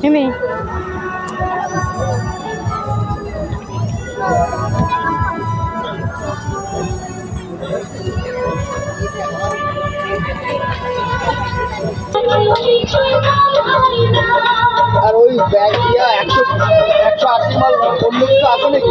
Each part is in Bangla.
Ini আর ওই ব্যাগ দিয়া 180 মাল অন্য কিছু আছে নাকি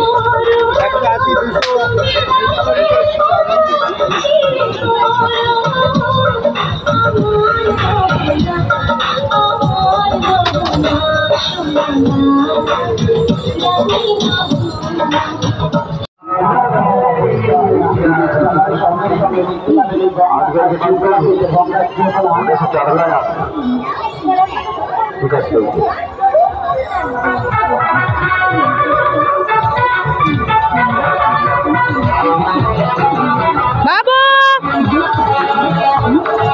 বাবু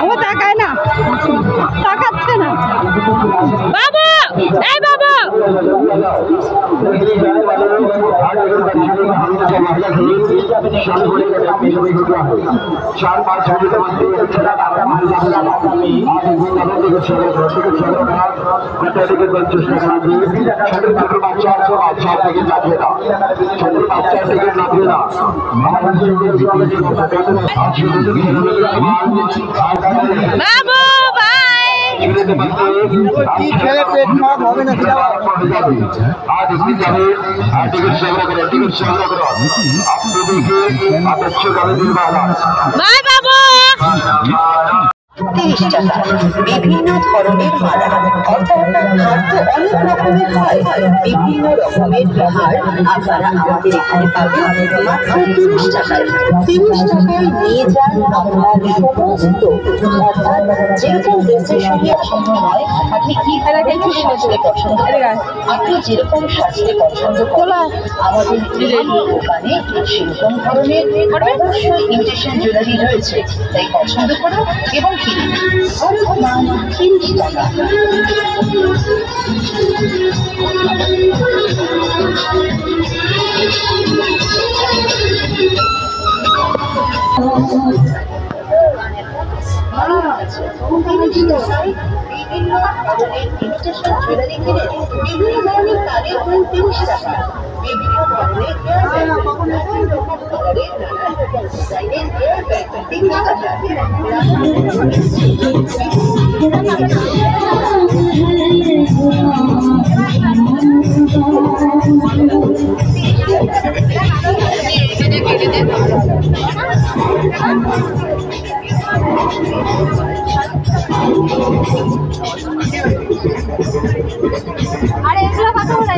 ও তাকায় না, তাকাচ্ছে না বাবু। এই বাবু বাবু ভাই কি খেলে পেট খারাপ হবে না आज इसकी जाने टिकट संग्रह करो आप अच्छे বাই বাবু। 30 টাকা বিভিন্ন ধরনের মালা, অর্থাৎ খাদ্য অনেক রকমের হয়, বিভিন্ন রকমের হার আপনারা আমাদের এখানে পাবেন মাত্র 30 টাকায়। 30 টাকায় নিয়ে যান আপনার সমস্ত, অর্থাৎ যেরকম ড্রেসের সঙ্গে হয়, আপনি কি ধরনের সাজতে পছন্দ করেন, আপনি যেরকম সাজতে পছন্দ করেন আমাদের দোকানে সেরকম ধরনের অবশ্যই ইমিটেশন জুয়েলারি রয়েছে, তাই পছন্দ করুন এবং দাম 30 টাকা। বিভিন্ন ধরনের ইমিটেশন জুয়েলারি কিনে বিভিন্ন ধরনের কানের দুল 30 টাকা, বিভিন্ন ধরনের আরে এগুলো কত হলো?